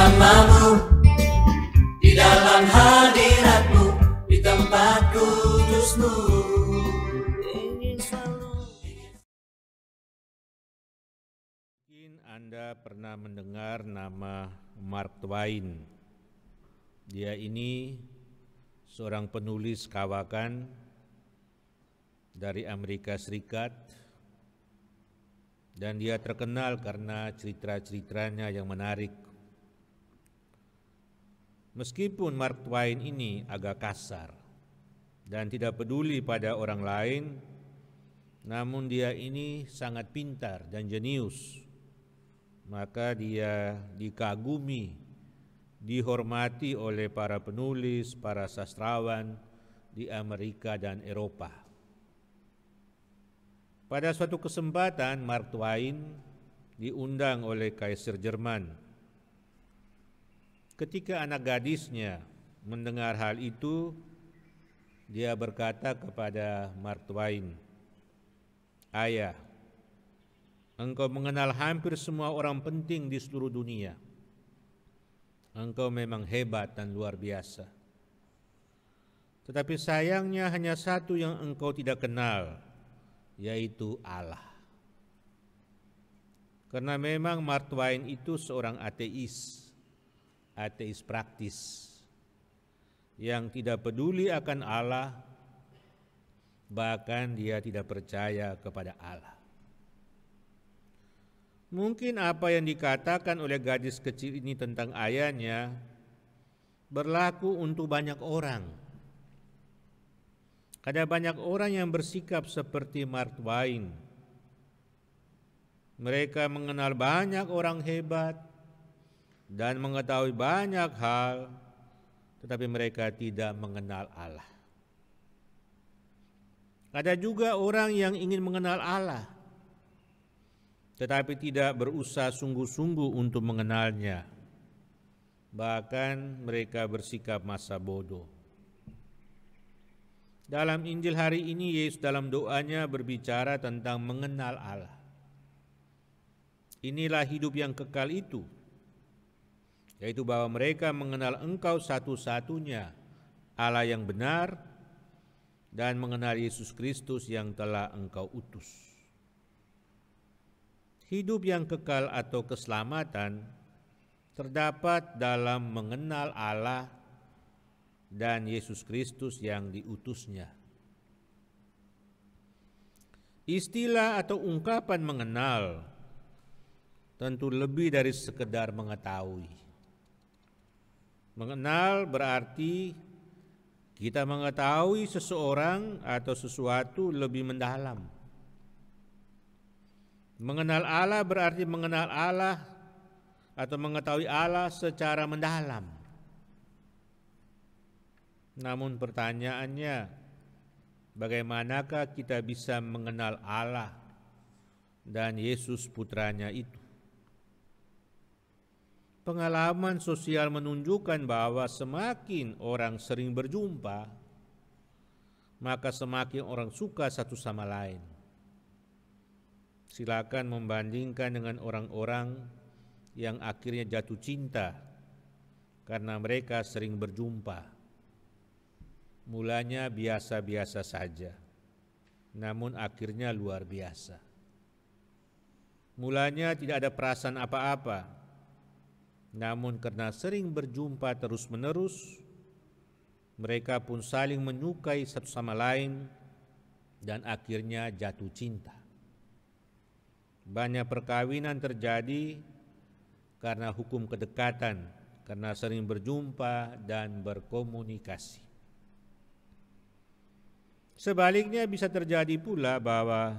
bersamamu di dalam hadiratmu, di tempat kudusmu. Mungkin Anda pernah mendengar nama Mark Twain. Dia ini seorang penulis kawakan dari Amerika Serikat, dan dia terkenal karena cerita-ceritanya yang menarik. Meskipun Mark Twain ini agak kasar dan tidak peduli pada orang lain, namun dia ini sangat pintar dan jenius. Maka dia dikagumi, dihormati oleh para penulis, para sastrawan di Amerika dan Eropa. Pada suatu kesempatan, Mark Twain diundang oleh Kaisar Jerman. Ketika anak gadisnya mendengar hal itu, dia berkata kepada Mark Twain, "Ayah, engkau mengenal hampir semua orang penting di seluruh dunia. Engkau memang hebat dan luar biasa. Tetapi sayangnya hanya satu yang engkau tidak kenal, yaitu Allah." Karena memang Mark Twain itu seorang ateis praktis, yang tidak peduli akan Allah, bahkan dia tidak percaya kepada Allah. Mungkin apa yang dikatakan oleh gadis kecil ini tentang ayahnya berlaku untuk banyak orang. Ada banyak orang yang bersikap seperti Mark Twain. Mereka mengenal banyak orang hebat dan mengetahui banyak hal, tetapi mereka tidak mengenal Allah. Ada juga orang yang ingin mengenal Allah, tetapi tidak berusaha sungguh-sungguh untuk mengenalnya. Bahkan mereka bersikap masa bodoh. Dalam Injil hari ini, Yesus dalam doanya berbicara tentang mengenal Allah. Inilah hidup yang kekal itu, yaitu bahwa mereka mengenal Engkau satu-satunya Allah yang benar, dan mengenal Yesus Kristus yang telah Engkau utus. Hidup yang kekal atau keselamatan terdapat dalam mengenal Allah dan Yesus Kristus yang diutusnya. Istilah atau ungkapan mengenal tentu lebih dari sekedar mengetahui. Mengenal berarti kita mengetahui seseorang atau sesuatu lebih mendalam. Mengenal Allah berarti mengenal Allah atau mengetahui Allah secara mendalam. Namun pertanyaannya, bagaimanakah kita bisa mengenal Allah dan Yesus putranya itu? Pengalaman sosial menunjukkan bahwa semakin orang sering berjumpa, maka semakin orang suka satu sama lain. Silakan membandingkan dengan orang-orang yang akhirnya jatuh cinta karena mereka sering berjumpa. Mulanya biasa-biasa saja, namun akhirnya luar biasa. Mulanya tidak ada perasaan apa-apa, namun karena sering berjumpa terus-menerus, mereka pun saling menyukai satu sama lain dan akhirnya jatuh cinta. Banyak perkawinan terjadi karena hukum kedekatan, karena sering berjumpa dan berkomunikasi. Sebaliknya bisa terjadi pula bahwa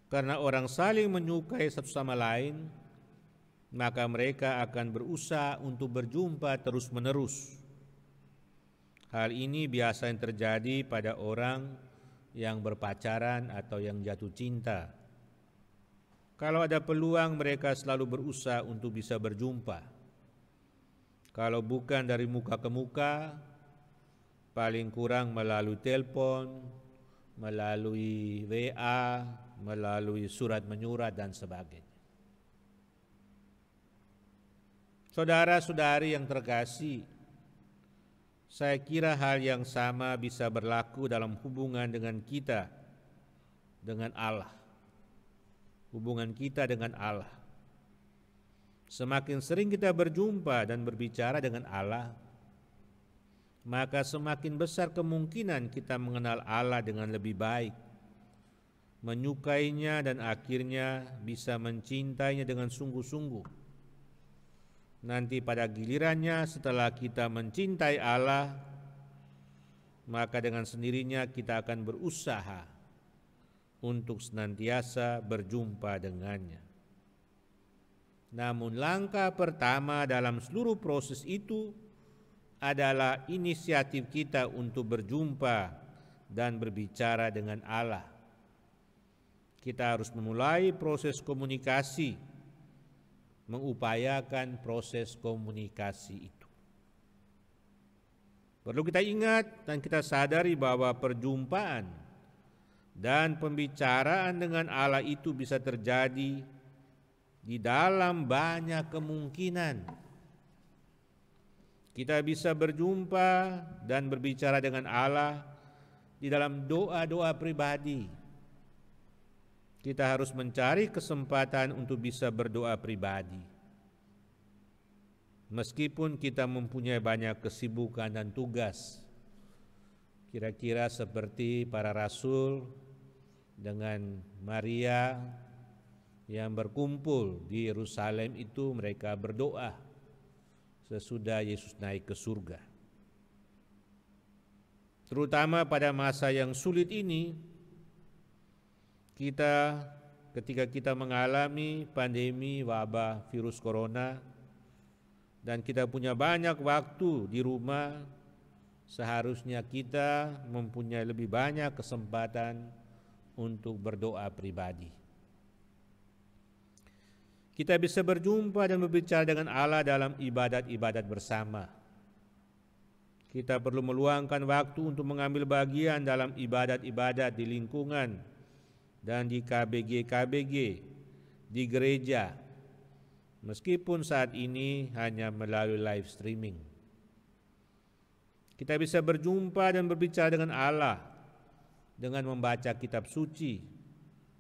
karena orang saling menyukai satu sama lain, maka mereka akan berusaha untuk berjumpa terus-menerus. Hal ini biasa yang terjadi pada orang yang berpacaran atau yang jatuh cinta. Kalau ada peluang, mereka selalu berusaha untuk bisa berjumpa. Kalau bukan dari muka ke muka, paling kurang melalui telepon, melalui WA, melalui surat menyurat dan sebagainya. Saudara-saudari yang terkasih, saya kira hal yang sama bisa berlaku dalam hubungan dengan kita dengan Allah. Hubungan kita dengan Allah. Semakin sering kita berjumpa dan berbicara dengan Allah, maka semakin besar kemungkinan kita mengenal Allah dengan lebih baik, menyukainya dan akhirnya bisa mencintainya dengan sungguh-sungguh. Nanti pada gilirannya setelah kita mencintai Allah, maka dengan sendirinya kita akan berusaha untuk senantiasa berjumpa dengannya. Namun langkah pertama dalam seluruh proses itu adalah inisiatif kita untuk berjumpa dan berbicara dengan Allah. Kita harus memulai proses komunikasi, mengupayakan proses komunikasi itu. Perlu kita ingat dan kita sadari bahwa perjumpaan dan pembicaraan dengan Allah itu bisa terjadi di dalam banyak kemungkinan. Kita bisa berjumpa dan berbicara dengan Allah di dalam doa-doa pribadi. Kita harus mencari kesempatan untuk bisa berdoa pribadi. Meskipun kita mempunyai banyak kesibukan dan tugas, kira-kira seperti para rasul dengan Maria yang berkumpul di Yerusalem itu, mereka berdoa sesudah Yesus naik ke surga. Terutama pada masa yang sulit ini, ketika kita mengalami pandemi wabah virus corona dan kita punya banyak waktu di rumah, seharusnya kita mempunyai lebih banyak kesempatan untuk berdoa pribadi. Kita bisa berjumpa dan berbicara dengan Allah dalam ibadat-ibadat bersama. Kita perlu meluangkan waktu untuk mengambil bagian dalam ibadat-ibadat di lingkungan dan di KBG, di gereja, meskipun saat ini hanya melalui live streaming. Kita bisa berjumpa dan berbicara dengan Allah dengan membaca kitab suci,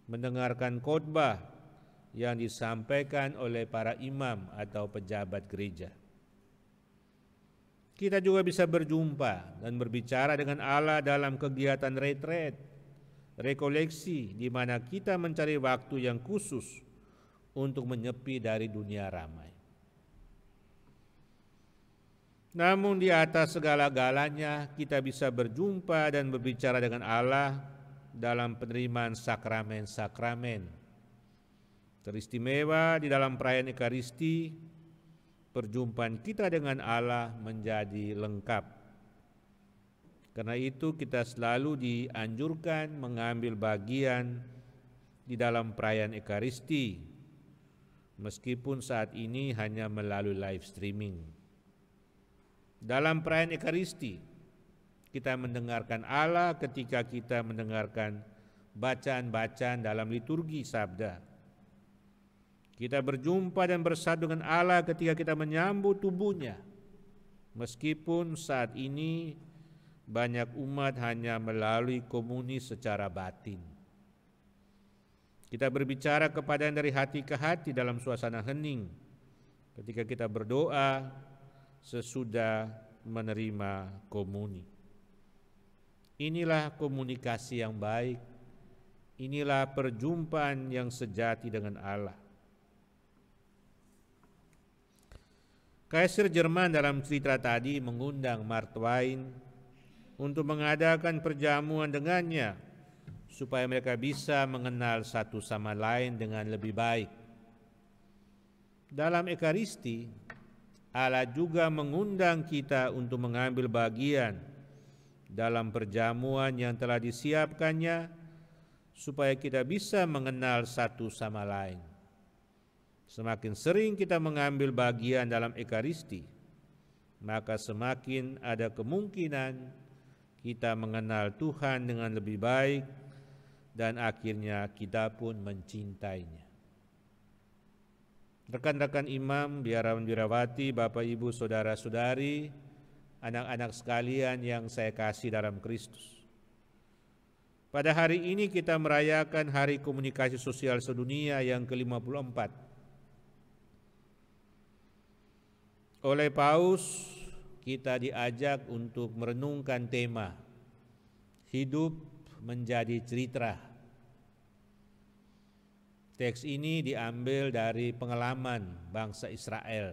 mendengarkan khotbah yang disampaikan oleh para imam atau pejabat gereja. Kita juga bisa berjumpa dan berbicara dengan Allah dalam kegiatan retret, rekoleksi, di mana kita mencari waktu yang khusus untuk menyepi dari dunia ramai. Namun di atas segala-galanya kita bisa berjumpa dan berbicara dengan Allah dalam penerimaan sakramen-sakramen. Teristimewa di dalam perayaan Ekaristi, perjumpaan kita dengan Allah menjadi lengkap. Karena itu kita selalu dianjurkan mengambil bagian di dalam perayaan Ekaristi, meskipun saat ini hanya melalui live streaming. Dalam perayaan Ekaristi, kita mendengarkan Allah ketika kita mendengarkan bacaan-bacaan dalam liturgi sabda. Kita berjumpa dan bersatu dengan Allah ketika kita menyambut tubuhnya, meskipun saat ini banyak umat hanya melalui komuni secara batin. Kita berbicara kepadanya dari hati ke hati dalam suasana hening ketika kita berdoa sesudah menerima komuni. Inilah komunikasi yang baik, inilah perjumpaan yang sejati dengan Allah. Kaisar Jerman dalam cerita tadi mengundang Mark Twain untuk mengadakan perjamuan dengannya supaya mereka bisa mengenal satu sama lain dengan lebih baik. Dalam Ekaristi, Allah juga mengundang kita untuk mengambil bagian dalam perjamuan yang telah disiapkannya supaya kita bisa mengenal satu sama lain. Semakin sering kita mengambil bagian dalam Ekaristi, maka semakin ada kemungkinan kita mengenal Tuhan dengan lebih baik dan akhirnya kita pun mencintainya. rekan-rekan imam, biarawan-biarawati, Bapak Ibu, saudara-saudari, anak-anak sekalian yang saya kasih dalam Kristus. Pada hari ini kita merayakan Hari Komunikasi Sosial Sedunia yang ke-54. Oleh Paus, kita diajak untuk merenungkan tema hidup menjadi cerita. Teks ini diambil dari pengalaman bangsa Israel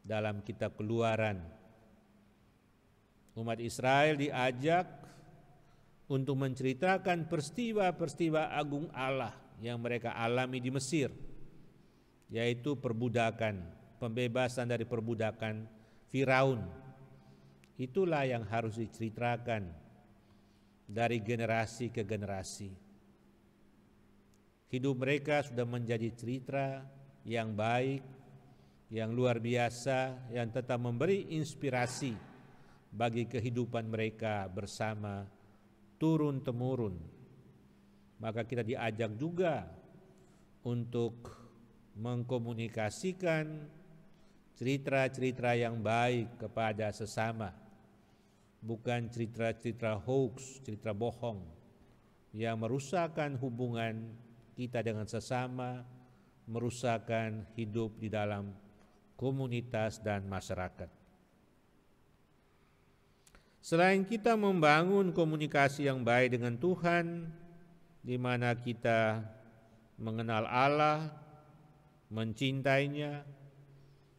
dalam kitab Keluaran. Umat Israel diajak untuk menceritakan peristiwa-peristiwa agung Allah yang mereka alami di Mesir, yaitu perbudakan, pembebasan dari perbudakan Firaun. Itulah yang harus diceritakan dari generasi ke generasi. Hidup mereka sudah menjadi cerita yang baik, yang luar biasa, yang tetap memberi inspirasi bagi kehidupan mereka bersama turun-temurun. Maka kita diajak juga untuk mengkomunikasikan cerita-cerita yang baik kepada sesama, bukan cerita-cerita hoax, cerita bohong yang merusakkan hubungan kita dengan sesama, merusakkan hidup di dalam komunitas dan masyarakat. Selain kita membangun komunikasi yang baik dengan Tuhan, di mana kita mengenal Allah, mencintainya,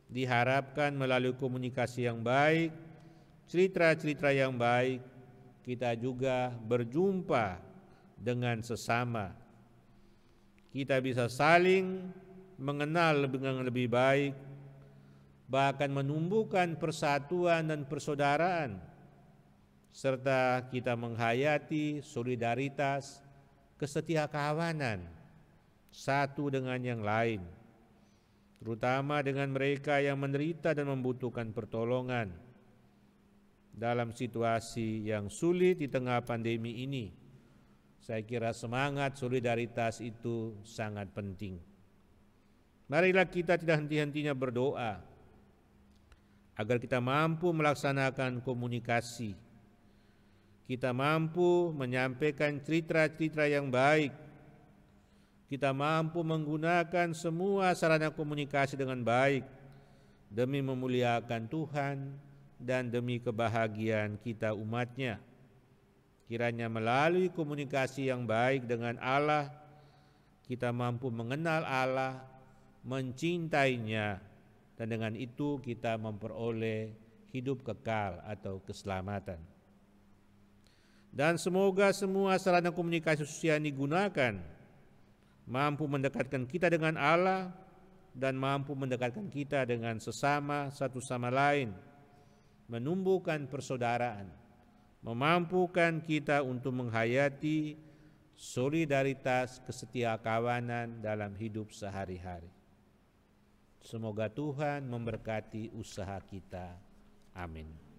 diharapkan melalui komunikasi yang baik, cerita-cerita yang baik, kita juga berjumpa dengan sesama. Kita bisa saling mengenal dengan lebih baik, bahkan menumbuhkan persatuan dan persaudaraan, serta kita menghayati solidaritas, kesetiakawanan satu dengan yang lain, terutama dengan mereka yang menderita dan membutuhkan pertolongan dalam situasi yang sulit di tengah pandemi ini. Saya kira semangat solidaritas itu sangat penting. Marilah kita tidak henti-hentinya berdoa agar kita mampu melaksanakan komunikasi, kita mampu menyampaikan cerita-cerita yang baik, kita mampu menggunakan semua sarana komunikasi dengan baik demi memuliakan Tuhan dan demi kebahagiaan kita umatnya. Kiranya melalui komunikasi yang baik dengan Allah, kita mampu mengenal Allah, mencintainya, dan dengan itu kita memperoleh hidup kekal atau keselamatan. Dan semoga semua sarana komunikasi sosial yang digunakan mampu mendekatkan kita dengan Allah dan mampu mendekatkan kita dengan sesama satu sama lain, menumbuhkan persaudaraan, memampukan kita untuk menghayati solidaritas, kesetiakawanan dalam hidup sehari-hari. Semoga Tuhan memberkati usaha kita. Amin.